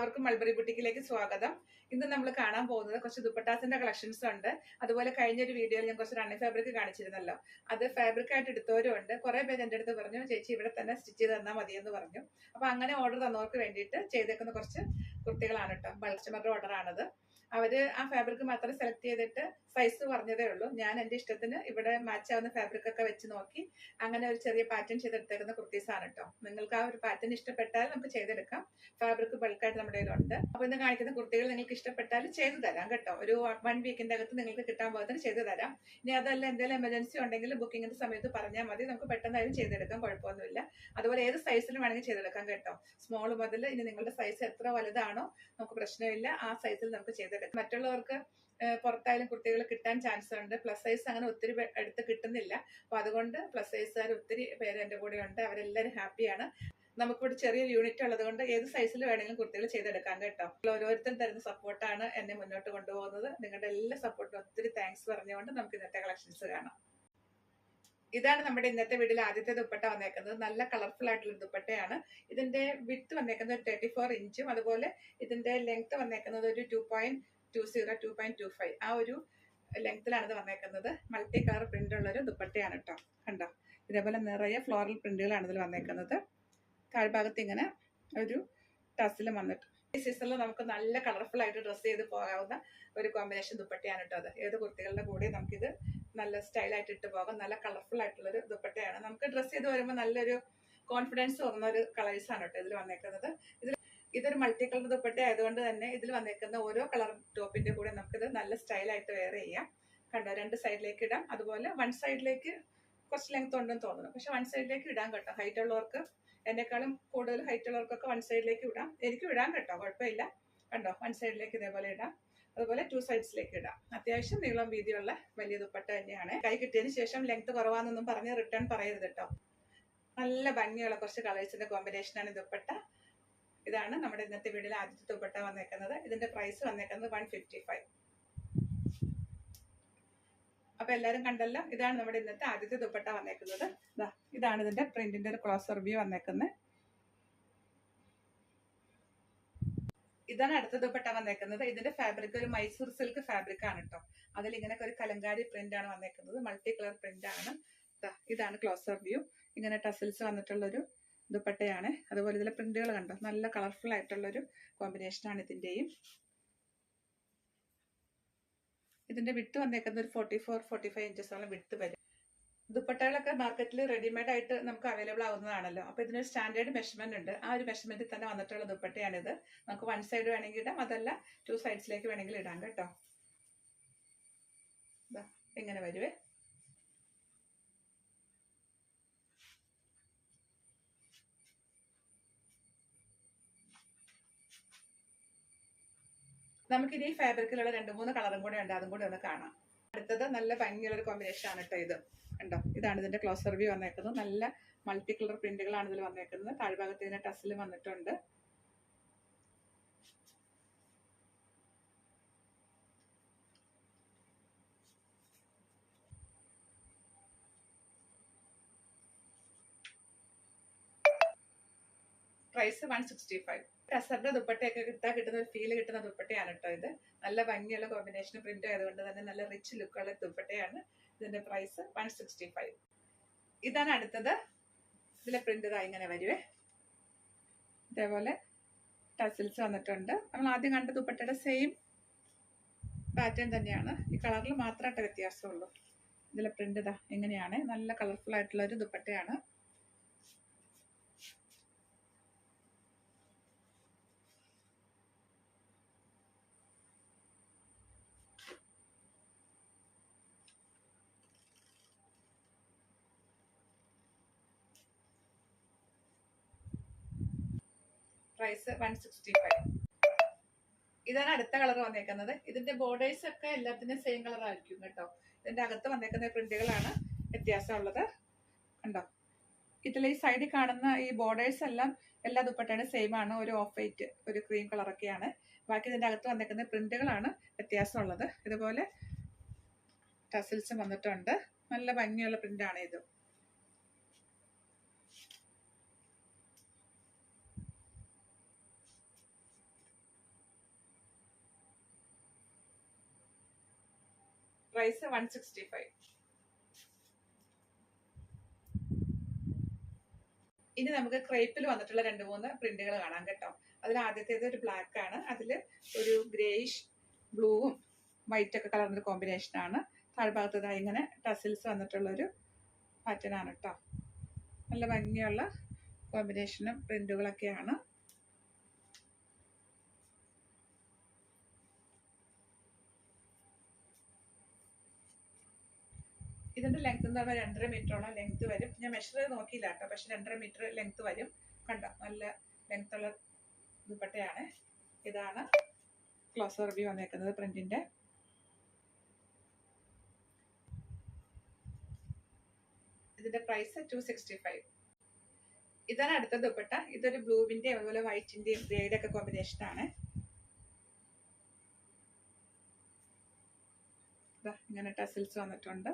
എല്ലാവർക്കും മൾബറി ബുട്ടിക്കിലേക്ക് സ്വാഗതം. ഇന്ന് നമ്മൾ കാണാൻ പോകുന്നത് കുറച്ച് ദുപ്പട്ടാസിന്റെ കളക്ഷൻസ് ഉണ്ട്. അതുപോലെ കഴിഞ്ഞൊരു വീഡിയോയിൽ ഞാൻ കുറച്ച് റണ്ണിങ് ഫാബ്രിക് കാണിച്ചിരുന്നല്ലോ. അത് ഫാബ്രിക് ആയിട്ട് എടുത്തവരും ഉണ്ട്. കുറെ പേര് എൻ്റെ അടുത്ത് പറഞ്ഞു, ചേച്ചി ഇവിടെ തന്നെ സ്റ്റിച്ച് ചെയ്ത് തന്നാൽ മതിയെന്ന് പറഞ്ഞു. അപ്പൊ അങ്ങനെ ഓർഡർ തന്നവർക്ക് വേണ്ടിയിട്ട് ചെയ്തേക്കുന്ന കുറച്ച് കുർത്തികളാണ് കേട്ടോ. കസ്റ്റമറുടെ ഓർഡർ ആണത്. അവര് ആ ഫാബ്രിക് മാത്രം സെലക്ട് ചെയ്തിട്ട് സൈസ് പറഞ്ഞതേ ഉള്ളൂ. ഞാൻ എൻ്റെ ഇഷ്ടത്തിന് ഇവിടെ മാച്ച് ആവുന്ന ഫാബ്രിക് ഒക്കെ വെച്ച് നോക്കി അങ്ങനെ ഒരു ചെറിയ പാറ്റേൺ ചെയ്തെടുത്തേക്കുന്ന കുർത്തീസ് ആണ് കേട്ടോ. നിങ്ങൾക്ക് ആ ഒരു പാറ്റേൺ ഇഷ്ടപ്പെട്ടാൽ നമുക്ക് ചെയ്തെടുക്കാം. ഫാബ്രിക് ബൾക്കായിട്ട് നമ്മുടെ കയ്യിലുണ്ട്. അപ്പൊ ഇന്ന് കാണിക്കുന്ന കുർത്തികൾ നിങ്ങൾക്ക് ഇഷ്ടപ്പെട്ടാൽ ചെയ്തു തരാം കേട്ടോ. ഒരു 1 വീക്കിന്റെ അകത്ത് നിങ്ങൾക്ക് കിട്ടാൻ പോകുന്നതിന് ചെയ്തു തരാം. ഇനി അതല്ല എന്തെങ്കിലും എമർജൻസി ഉണ്ടെങ്കിൽ ബുക്കിങ്ങിന്റെ സമയത്ത് പറഞ്ഞാൽ മതി, നമുക്ക് പെട്ടെന്നായാലും ചെയ്തെടുക്കാം, കുഴപ്പമൊന്നുമില്ല. അതുപോലെ ഏത് സൈസിലും വേണമെങ്കിൽ ചെയ്തെടുക്കാം കേട്ടോ. സ്മോൾ മുതൽ ഇനി നിങ്ങളുടെ സൈസ് എത്ര വലുതാണോ നമുക്ക് പ്രശ്നമില്ല, ആ സൈസിൽ നമുക്ക് ചെയ്തെടുക്കാം. മറ്റുള്ളവർക്ക് പുറത്തായാലും കുർത്തികൾ കിട്ടാൻ ചാൻസ് ഉണ്ട്. പ്ലസ് സൈസ് അങ്ങനെ ഒത്തിരി എടുത്ത് കിട്ടുന്നില്ല. അപ്പൊ അതുകൊണ്ട് പ്ലസ് സൈസുകാർ ഒത്തിരി പേര് എൻ്റെ കൂടെ ഉണ്ട്. അവരെല്ലാവരും ഹാപ്പിയാണ്. നമുക്കിവിടെ ചെറിയൊരു യൂണിറ്റ് ഉള്ളത് കൊണ്ട് ഏത് സൈസിൽ വേണമെങ്കിലും കുർത്തികൾ ചെയ്തെടുക്കാം കേട്ടോ. ഓരോരുത്തരും തരുന്ന സപ്പോർട്ടാണ് എന്നെ മുന്നോട്ട് കൊണ്ടുപോകുന്നത്. നിങ്ങളുടെ എല്ലാ സപ്പോർട്ടിനും ഒത്തിരി താങ്ക്സ് പറഞ്ഞുകൊണ്ട് നമുക്ക് ഇന്നത്തെ കളക്ഷൻസ് കാണാം. ഇതാണ് നമ്മുടെ ഇന്നത്തെ വീഡിയോയിൽ ആദ്യത്തെ ദുപ്പട്ട വന്നേക്കുന്നത്. നല്ല കളർഫുൾ ആയിട്ടുള്ള ദുപ്പട്ടയാണ്. ഇതിന്റെ വിഡ്ത്ത് വന്നേക്കുന്നത് 34 ഇഞ്ചും അതുപോലെ ഇതിന്റെ ലെങ്ത് വന്നേക്കുന്നത് ഒരു 2.20 2.25 ആ ഒരു ലെങ്ത്തിലാണ് ഇത് വന്നേക്കുന്നത്. മൾട്ടി കളർ പ്രിന്റ് ഉള്ള ഒരു ദുപ്പട്ടയാണ് കേട്ടോ. കണ്ടോ, ഇതേപോലെ നിറയെ ഫ്ലോറൽ പ്രിന്റുകളാണ് ഇതിൽ വന്നേക്കുന്നത്. താഴ്ഭാഗത്ത് ഇങ്ങനെ ഒരു ടസിൽ വന്നിട്ട് ഈ സീസണിൽ നമുക്ക് നല്ല കളർഫുൾ ആയിട്ട് ഡ്രസ്സ് ചെയ്ത് പോകാവുന്ന ഒരു കോമ്പിനേഷൻ ദുപ്പട്ടയാണ് കേട്ടോ. അത് ഏത് കുർത്തികളുടെ കൂടെ നമുക്കിത് നല്ല സ്റ്റൈലായിട്ട് ഇട്ട് പോകാം. നല്ല കളർഫുൾ ആയിട്ടുള്ളൊരു ദുപ്പട്ടയാണ്. നമുക്ക് ഡ്രസ്സ് ചെയ്ത് വരുമ്പോൾ നല്ലൊരു കോൺഫിഡൻസ് തോന്നുന്ന ഒരു കളേഴ്സാണ് കേട്ടോ ഇതിൽ വന്നേക്കുന്നത്. ഇതൊരു മൾട്ടി കളർ ദുപ്പട്ട ആയതുകൊണ്ട് തന്നെ ഇതിൽ വന്നേക്കുന്ന ഓരോ കളർ ടോപ്പിന്റെ കൂടെ നമുക്കിത് നല്ല സ്റ്റൈലായിട്ട് വെയർ ചെയ്യാം. കണ്ടോ, 2 സൈഡിലേക്ക് ഇടാം. അതുപോലെ 1 സൈഡിലേക്ക് കുറച്ച് ലെങ്ത് ഉണ്ടെന്ന് തോന്നുന്നു, പക്ഷെ 1 സൈഡിലേക്ക് ഇടാം കേട്ടോ. ഹൈറ്റ് ഉള്ളവർക്ക്, എന്നെക്കാളും കൂടുതൽ ഹൈറ്റ് ഉള്ളവർക്കൊക്കെ 1 സൈഡിലേക്ക് ഇടാം. എനിക്കും ഇടാം കേട്ടോ, കുഴപ്പമില്ല. കണ്ടോ, 1 സൈഡിലേക്ക് ഇതേപോലെ ഇടാം. അതുപോലെ 2 സൈഡ്സിലേക്ക് ഇടാം. അത്യാവശ്യം നീളം വീതിയുള്ള വലിയ ദുപ്പട്ട തന്നെയാണ്. കൈ കിട്ടിയതിന് ശേഷം ലെങ്ത് കുറവാണെന്നൊന്നും പറഞ്ഞ് റിട്ടേൺ പറയരുത് കേട്ടോ. നല്ല ഭംഗിയുള്ള കുറച്ച് കളേഴ്സിന്റെ കോമ്പിനേഷനാണ് ദുപ്പട്ട. ഇതാണ് നമ്മുടെ ഇന്നത്തെ വീഡിയോയിൽ ആദ്യത്തെ ദുപ്പട്ട വന്നേക്കുന്നത്. ഇതിന്റെ പ്രൈസ് വന്നേക്കുന്നത് 155. അപ്പൊ എല്ലാരും കണ്ടല്ലോ, ഇതാണ് നമ്മുടെ ഇന്നത്തെ ആദ്യത്തെ ദുപ്പട്ട വന്നേക്കുന്നത്. ഇതാണ് ഇതിന്റെ പ്രിന്റിന്റെ ഒരു ക്ലോസർ വ്യൂ വന്നേക്കുന്നത്. ഇതാണ് അടുത്ത ദുപ്പട്ട വന്നേക്കുന്നത്. ഇതിന്റെ ഫാബ്രിക് ഒരു മൈസൂർ സിൽക്ക് ഫാബ്രിക് ആണ് കേട്ടോ. അതിൽ ഇങ്ങനെയൊക്കെ ഒരു കലങ്കാരി പ്രിന്റ് ആണ് വന്നേക്കുന്നത്. മൾട്ടി കളർ പ്രിന്റ് ആണ്. ഇതാണ് ക്ലോസർ വ്യൂ. ഇങ്ങനെ ടസിൽസ് വന്നിട്ടുള്ളൊരു ദുപ്പട്ടയാണ്. അതുപോലെ ഇതിലെ പ്രിന്റുകൾ കണ്ടോ, നല്ല കളർഫുൾ ആയിട്ടുള്ളൊരു കോമ്പിനേഷനാണ് ഇതിന്റെയും. ഇതിന്റെ വിട്ട് വന്നേക്കുന്നത് ഒരു 44-45 ഇഞ്ചസോളം വിട്ട് വരും. ദുപ്പട്ടകളൊക്കെ മാർക്കറ്റിൽ റെഡിമെയ്ഡ് ആയിട്ട് നമുക്ക് അവൈലബിൾ ആവുന്നതാണല്ലോ. അപ്പൊ ഇതിനൊരു സ്റ്റാൻഡേർഡ് മെഷർമെന്റ് ഉണ്ട്. ആ ഒരു മെഷർമെന്റിൽ തന്നെ വന്നിട്ടുള്ള ദുപ്പട്ടയാണിത്. നമുക്ക് 1 സൈഡ് വേണമെങ്കിൽ ഇടാം, അതല്ല 2 സൈഡ്സിലേക്ക് വേണമെങ്കിൽ ഇടാം കേട്ടോ. ഇങ്ങനെ വരുവേ. നമുക്കിനി ഈ ഫാബ്രിക്കിലുള്ള 2-3 കളറും കൂടെ ഉണ്ട്, അതും കൂടെ ഒന്ന് കാണാം. അടുത്തത് നല്ല ഭംഗിയുള്ള ഒരു കോമ്പിനേഷൻ ആണ് കേട്ടോ ഇത്. കണ്ടോ, ഇതാണ് ഇതിന്റെ ക്ലോസർ വ്യൂ വന്നേക്കുന്നത്. നല്ല മൾട്ടി കളർ പ്രിന്റുകളാണ് ഇതിൽ വന്നേക്കുന്നത്. താഴ്ഭാഗത്ത് ഇതിന്റെ ടസിൽ വന്നിട്ടുണ്ട്. പ്രൈസ് 165. ടസറിന്റെ ദുപ്പട്ടയൊക്കെ കിട്ടുന്ന ഒരു ഫീൽ കിട്ടുന്ന ദുപ്പട്ടയാണ് കേട്ടോ ഇത്. നല്ല ഭംഗിയുള്ള കോമ്പിനേഷൻ പ്രിന്റ് ആയതുകൊണ്ട് തന്നെ നല്ല റിച്ച് ലുക്കുള്ള ദുപ്പട്ടയാണ്. ഇതിന്റെ പ്രൈസ് 165. ഇതാണ് അടുത്തത്. ഇതിലെ പ്രിന്റ് ഇങ്ങനെ വരുവേ. ഇതേപോലെ ടസിൽസ് വന്നിട്ടുണ്ട്. നമ്മൾ ആദ്യം കണ്ട ദുപ്പട്ടയുടെ സെയിം പാറ്റേൺ തന്നെയാണ്. ഈ കളറിൽ മാത്രമായിട്ട് വ്യത്യാസമുള്ളൂ. ഇതിലെ പ്രിന്റ് എങ്ങനെയാണ്, നല്ല കളർഫുൾ ആയിട്ടുള്ള ഒരു ദുപ്പട്ടയാണ്. പ്രൈസ് 165. ഇതാണ് അടുത്ത കളർ വന്നേക്കുന്നത്. ഇതിന്റെ ബോർഡേഴ്സ് ഒക്കെ എല്ലാത്തിനും സെയിം കളർ ആയിരിക്കും കേട്ടോ. ഇതിന്റെ അകത്ത് വന്നേക്കുന്ന പ്രിന്റുകളാണ് വ്യത്യാസമുള്ളത്. കണ്ടോ, ഇതിൽ ഈ സൈഡിൽ കാണുന്ന ഈ ബോർഡേഴ്സ് എല്ലാം എല്ലാ ദുപ്പട്ടയും സെയിം ആണ്. ഒരു ഓഫ് വൈറ്റ്, ഒരു ക്രീം കളറൊക്കെയാണ്. ബാക്കി ഇതിന്റെ അകത്ത് വന്നേക്കുന്ന പ്രിന്റുകളാണ് വ്യത്യാസമുള്ളത്. ഇതുപോലെ ടസിൽസും വന്നിട്ടുണ്ട്. നല്ല ഭംഗിയുള്ള പ്രിന്റാണ് ഇത്. പ്രൈസ് 165. ഇനി നമുക്ക് ക്രേപ്പിൽ വന്നിട്ടുള്ള 2-3 പ്രിന്റുകൾ കാണാം കേട്ടോ. അതിൽ ആദ്യത്തേത് ഒരു ബ്ലാക്ക് ആണ്, അതിൽ ഒരു ഗ്രേയിഷ് ബ്ലൂവും വൈറ്റ് ഒക്കെ കളർന്നൊരു കോമ്പിനേഷൻ ആണ്. താഴ്ഭാഗത്ത് ഇങ്ങനെ ടസിൽസ് വന്നിട്ടുള്ളൊരു പാറ്റേൺ ആണ് കേട്ടോ. നല്ല ഭംഗിയുള്ള കോമ്പിനേഷനും പ്രിന്റുകളൊക്കെയാണ്. ഇതിന്റെ ലെങ്ത് എന്ന് പറഞ്ഞാൽ 2.5 മീറ്ററോളം ലെങ്ത് വരും. ഞാൻ മെഷർ ചെയ്ത് നോക്കിയില്ല കേട്ടോ, പക്ഷെ 2.5 മീറ്റർ ലെങ്ത് വരും. കണ്ടോ, നല്ല ലെങ്ത് ഉള്ള ദുപ്പട്ടയാണ്. ഇതാണ് ക്ലോസർ റിവ്യൂ വന്നേക്കുന്നത് പ്രിന്റിന്റെ. ഇതിന്റെ പ്രൈസ് 265. ഇതാണ് അടുത്ത ദുപ്പട്ട. ഇതൊരു ബ്ലൂവിന്റെയും അതുപോലെ വൈറ്റിന്റെയും ഗ്രേയുടെ ഒക്കെ കോമ്പിനേഷൻ ആണ്. ഇങ്ങനെ ടസിൽസ് വന്നിട്ടുണ്ട്.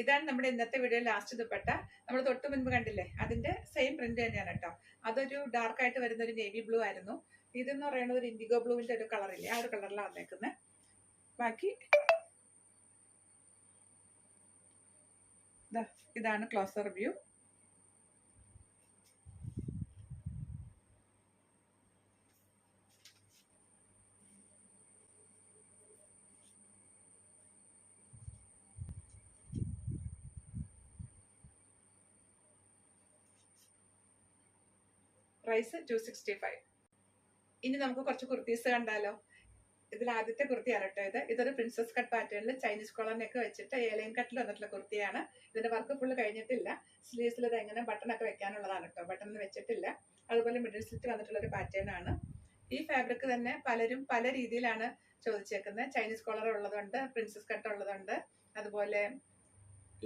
ഇതാണ് നമ്മുടെ ഇന്നത്തെ വീഡിയോ ലാസ്റ്റ് ദുപ്പട്ട. നമ്മൾ തൊട്ട് മുൻപ് കണ്ടില്ലേ, അതിന്റെ സെയിം പ്രിന്റ് തന്നെയാണ് കേട്ടോ. അതൊരു ഡാർക്ക് ആയിട്ട് വരുന്ന ഒരു നേവി ബ്ലൂ ആയിരുന്നു. ഇതെന്ന് പറയുന്നത് ഒരു ഇൻഡിഗോ ബ്ലൂവിന്റെ ഒരു കളറില്ലേ, ആ ഒരു കളറിലാണ് വന്നേക്കുന്നത്. ബാക്കി ഇതാണ് ക്ലോസർ വ്യൂ. പ്രൈസ് 265. ഇനി നമുക്ക് കുറച്ച് കുർത്തീസ് കണ്ടാലോ. ഇതിൽ ആദ്യത്തെ കുർത്തിയാണ് കേട്ടോ ഇതൊരു പ്രിൻസസ് കട്ട് പാറ്റേണിൽ ചൈനീസ് കോളറിനൊക്കെ വെച്ചിട്ട് ഏലിയൻ കട്ടിൽ വന്നിട്ടുള്ള കുർത്തിയാണ്. ഇതിന്റെ വർക്ക് ഫുള്ള് കഴിഞ്ഞിട്ടില്ല. സ്ലീവ്സിൽ ഇത് എങ്ങനെ ബട്ടൺ ഒക്കെ വെക്കാനുള്ളതാണ് കേട്ടോ. ബട്ടൺ വെച്ചിട്ടില്ല. അതുപോലെ മിഡിൽ സ്ലിറ്റ് വന്നിട്ടുള്ള ഒരു പാറ്റേൺ ആണ്. ഈ ഫാബ്രിക് തന്നെ പലരും പല രീതിയിലാണ് ചോദിച്ചേക്കുന്നത്. ചൈനീസ് കോളർ ഉള്ളതുണ്ട്, പ്രിൻസസ് കട്ട് ഉള്ളതുണ്ട്, അതുപോലെ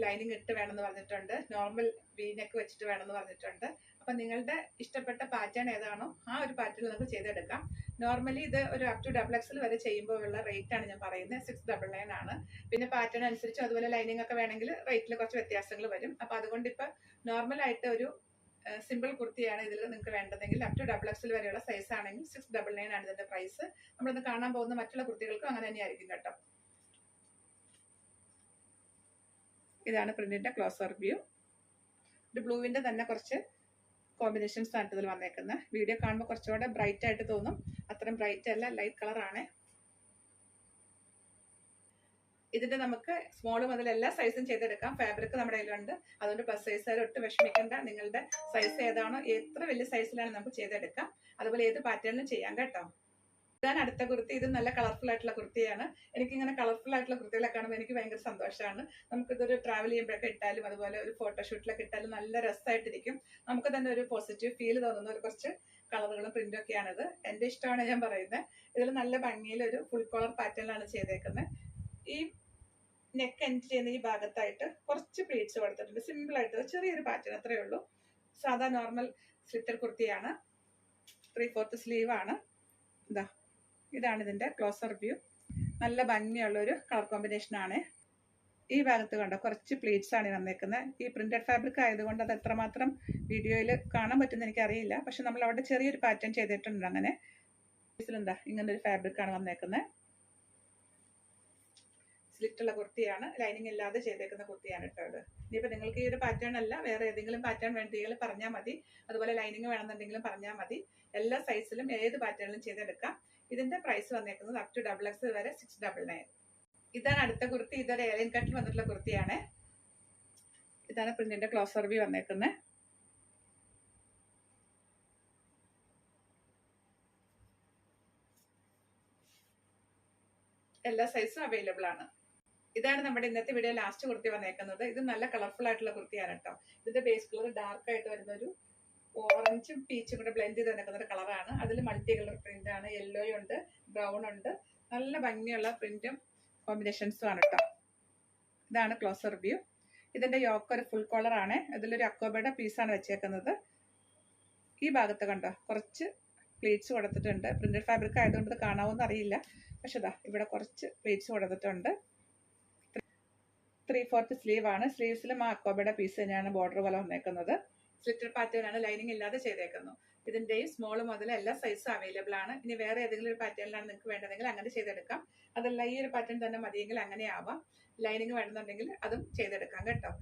ലൈനിങ് ഇട്ട് വേണമെന്ന് പറഞ്ഞിട്ടുണ്ട്, നോർമൽ വീനെക്ക് വെച്ചിട്ട് വേണമെന്ന് പറഞ്ഞിട്ടുണ്ട്. അപ്പൊ നിങ്ങളുടെ ഇഷ്ടപ്പെട്ട പാറ്റേൺ ഏതാണോ ആ ഒരു പാറ്റേൺ നമുക്ക് ചെയ്തെടുക്കാം. നോർമലി ഇത് ഒരു അപ് ടു XXL വരെ ചെയ്യുമ്പോൾ ഉള്ള റേറ്റ് ആണ് ഞാൻ പറയുന്നത്, 699 ആണ്. പിന്നെ പാറ്റേൺ അനുസരിച്ച് അതുപോലെ ലൈനിങ് ഒക്കെ വേണമെങ്കിൽ റേറ്റിൽ കുറച്ച് വ്യത്യാസങ്ങൾ വരും. അപ്പൊ അതുകൊണ്ട് ഇപ്പൊ നോർമൽ ആയിട്ട് ഒരു സിമ്പിൾ കുർത്തിയാണ് ഇതിൽ നിങ്ങൾക്ക് വേണ്ടതെങ്കിൽ അപ് ടു XXL വരെയുള്ള സൈസ് ആണെങ്കിൽ 699 ആണ് ഇതിന്റെ പ്രൈസ്. നമ്മളിന്ന് കാണാൻ പോകുന്ന മറ്റുള്ള കുർത്തികൾക്കും അങ്ങനെ തന്നെയായിരിക്കും കേട്ടോ. ഇതാണ് പ്രിന്റിന്റെ ക്ലോസർ വ്യൂ. ഇത് ബ്ലൂവിന്റെ തന്നെ കുറച്ച് കോമ്പിനേഷൻസ് ആണ് ഇതിൽ വന്നേക്കുന്നത്. വീഡിയോ കാണുമ്പോൾ കുറച്ചുകൂടെ ബ്രൈറ്റ് ആയിട്ട് തോന്നും. അത്രയും ബ്രൈറ്റ് അല്ല, ലൈറ്റ് കളർ ആണ്. ഇതിന്റെ നമുക്ക് സ്മോൾ മുതൽ എല്ലാ സൈസും ചെയ്തെടുക്കാം. ഫാബ്രിക് നമ്മുടെ കയ്യിലുണ്ട്, അതുകൊണ്ട് പ്ലസ് സൈസ് ഒട്ട് വിഷമിക്കേണ്ട. നിങ്ങളുടെ സൈസ് ഏതാണോ, എത്ര വലിയ സൈസിലാണ് നമുക്ക് ചെയ്തെടുക്കാം. അതുപോലെ ഏത് പാറ്റേണിലും ചെയ്യാം കേട്ടോ. ഇതാണ് അടുത്ത കുർത്തി. ഇത് നല്ല കളർഫുൾ ആയിട്ടുള്ള കുർത്തിയാണ്. എനിക്കിങ്ങനെ കളർഫുൾ ആയിട്ടുള്ള കുർത്തികളൊക്കെ കാണുമ്പോൾ എനിക്ക് ഭയങ്കര സന്തോഷമാണ്. നമുക്കിതൊരു ട്രാവൽ ചെയ്യുമ്പോഴൊക്കെ ഇട്ടാലും അതുപോലെ ഒരു ഫോട്ടോഷൂട്ടിലൊക്കെ ഇട്ടാലും നല്ല രസമായിട്ടിരിക്കും. നമുക്ക് തന്നെ ഒരു പോസിറ്റീവ് ഫീൽ തോന്നുന്ന ഒരു കുറച്ച് കളറുകളും പ്രിന്റും ഒക്കെയാണിത്. എൻ്റെ ഇഷ്ടമാണ് ഞാൻ പറയുന്നത്. ഇതിൽ നല്ല ഭംഗിയിൽ ഒരു ഫുൾ കോളർ പാറ്റേണിലാണ് ചെയ്തേക്കുന്നത്. ഈ നെക്ക് എൻഡ് ചെയ്യുന്ന ഈ ഭാഗത്തായിട്ട് കുറച്ച് പ്ലീറ്റ്സ് കൊടുത്തിട്ടുണ്ട്. സിമ്പിൾ ആയിട്ട് ചെറിയൊരു പാറ്റേൺ, അത്രയേ ഉള്ളൂ. സാധാ നോർമൽ സ്ലിറ്റർ കുർത്തിയാണ്. 3/4 സ്ലീവ് ആണ്. ഇതാണ് ഇതിന്റെ ക്ലോസർ വ്യൂ. നല്ല ഭംഗിയുള്ള ഒരു കളർ കോമ്പിനേഷൻ ആണ്. ഈ ഭാഗത്ത് കണ്ടോ, കുറച്ച് പ്ലീറ്റ്സ് ആണ് വന്നേക്കുന്നത്. ഈ പ്രിന്റഡ് ഫാബ്രിക് ആയതുകൊണ്ട് അത് എത്രമാത്രം വീഡിയോയിൽ കാണാൻ പറ്റുമെന്ന് എനിക്കറിയില്ല. പക്ഷെ നമ്മൾ അവിടെ ചെറിയൊരു പാറ്റേൺ ചെയ്തിട്ടുണ്ട്. അങ്ങനെ ഇങ്ങനെ ഒരു ഫാബ്രിക് ആണ് വന്നേക്കുന്നത്. സ്ലിറ്റുള്ള കുർത്തിയാണ്, ലൈനിങ് ഇല്ലാതെ ചെയ്തേക്കുന്ന കുർത്തിയാണ് കേട്ടോ ഇത്. ഇനിയിപ്പോൾ നിങ്ങൾക്ക് ഈ ഒരു പാറ്റേൺ അല്ല വേറെ ഏതെങ്കിലും പാറ്റേൺ വേണ്ടെങ്കിൽ പറഞ്ഞാൽ മതി. അതുപോലെ ലൈനിങ് വേണമെന്നുണ്ടെങ്കിലും പറഞ്ഞാൽ മതി. എല്ലാ സൈസിലും ഏത് പാറ്റേണിലും ചെയ്തെടുക്കാം. ഇതിന്റെ പ്രൈസ് വന്നേക്കുന്നത് അപ് ടു XXL വരെ 699. ഇതാണ് അടുത്ത കുർത്തി. ഇതൊരു ഏലിയൻ കട്ടിൽ വന്നിട്ടുള്ള കുർത്തിയാണ്. ഇതാണ് പ്രിന്റിന്റെ ക്ലോസർ വ്യൂ വന്നേക്കുന്നത്. എല്ലാ സൈസും അവൈലബിൾ ആണ്. ഇതാണ് നമ്മുടെ ഇന്നത്തെ വീഡിയോ ലാസ്റ്റ് കുർത്തി വന്നേക്കുന്നത്. ഇത് നല്ല കളർഫുൾ ആയിട്ടുള്ള കുർത്തിയാണ് കേട്ടോ. ഇതിന്റെ ബേസ് കളർ ഡാർക്ക് ആയിട്ട് വരുന്ന ഒരു ഓറഞ്ചും പീച്ചും കൂടെ ബ്ലെൻഡ് ചെയ്ത് നിൽക്കുന്ന ഒരു കളറാണ്. അതിൽ മൾട്ടി കളർ പ്രിന്റ് ആണ്. യെല്ലോ ഉണ്ട്, ബ്രൗൺ ഉണ്ട്. നല്ല ഭംഗിയുള്ള പ്രിന്റും കോമ്പിനേഷൻസും ആണ് കേട്ടോ. ഇതാണ് ക്ലോസർ വ്യൂ. ഇതിന്റെ യോക്ക് ഒരു ഫുൾ കോളർ ആണ്. ഇതിലൊരു അക്കോബയുടെ പീസാണ് വെച്ചേക്കുന്നത്. ഈ ഭാഗത്ത് കണ്ടോ, കുറച്ച് പ്ലീറ്റ്സ് കൊടുത്തിട്ടുണ്ട്. പ്രിന്റഡ് ഫാബ്രിക് ആയതുകൊണ്ട് ഇത് കാണാവോന്ന് അറിയില്ല. പക്ഷെ ഇവിടെ കുറച്ച് പ്ലീറ്റ്സ് കൊടുത്തിട്ടുണ്ട്. 3/4 സ്ലീവ് ആണ്. സ്ലീവ്സിലും ആ അക്കോബയുടെ പീസ് തന്നെയാണ് ബോർഡർ പോലെ വന്നേക്കുന്നത്. സ്ലിറ്റർ പാറ്റേൺ ആണ്, ലൈനിങ് ഇല്ലാതെ ചെയ്തേക്കുന്നു. ഇതിന്റെയും സ്മോൾ മുതൽ എല്ലാ സൈസും അവൈലബിൾ ആണ്. ഇനി വേറെ ഏതെങ്കിലും ഒരു പാറ്റേണിലാണ് നിങ്ങൾക്ക് വേണ്ടതെങ്കിൽ അങ്ങനെ ചെയ്തെടുക്കാം. അതല്ല ഈ ഒരു പാറ്റേൺ തന്നെ മതിയെങ്കിൽ അങ്ങനെ ആവാം. ലൈനിങ് വേണമെന്നുണ്ടെങ്കിൽ അതും ചെയ്തെടുക്കാം കേട്ടോ.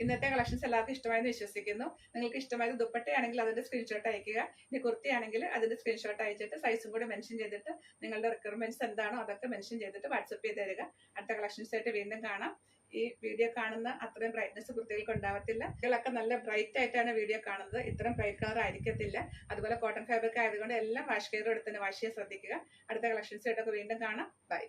ഇന്നത്തെ കളക്ഷൻസ് എല്ലാവർക്കും ഇഷ്ടമായെന്ന് വിശ്വസിക്കുന്നു. നിങ്ങൾക്ക് ഇഷ്ടമായത് ദുപ്പട്ടയാണെങ്കിൽ അതിന്റെ സ്ക്രീൻഷോട്ട് അയക്കുക. ഇനി കുർത്തിയാണെങ്കിൽ അതിന്റെ സ്ക്രീൻഷോട്ട് അയച്ചിട്ട് സൈസും കൂടി മെൻഷൻ ചെയ്തിട്ട് നിങ്ങളുടെ റിക്വയർമെന്റ്സ് എന്താണോ അതൊക്കെ മെൻഷൻ ചെയ്തിട്ട് വാട്സപ്പ് ചെയ്ത് തരിക. അടുത്ത കളക്ഷൻസ് ആയിട്ട് വീണ്ടും കാണാം. ഈ വീഡിയോ കാണുന്ന അത്രയും ബ്രൈറ്റ്നസ് കുർത്തികൾക്ക് ഉണ്ടാവത്തില്ല. കുട്ടികളൊക്കെ നല്ല ബ്രൈറ്റ് ആയിട്ടാണ് വീഡിയോ കാണുന്നത്. ഇത്രയും ബ്രൈറ്റ് കളർ ആയിരിക്കത്തില്ല. അതുപോലെ കോട്ടൺ ഫാബ്രിക് ആയതുകൊണ്ട് എല്ലാം വാഷ് കെയർ എടുത്ത് തന്നെ വാഷ് ചെയ്യാൻ ശ്രദ്ധിക്കുക. അടുത്ത കളക്ഷൻസ് ആയിട്ടൊക്കെ വീണ്ടും കാണാം. ബൈ.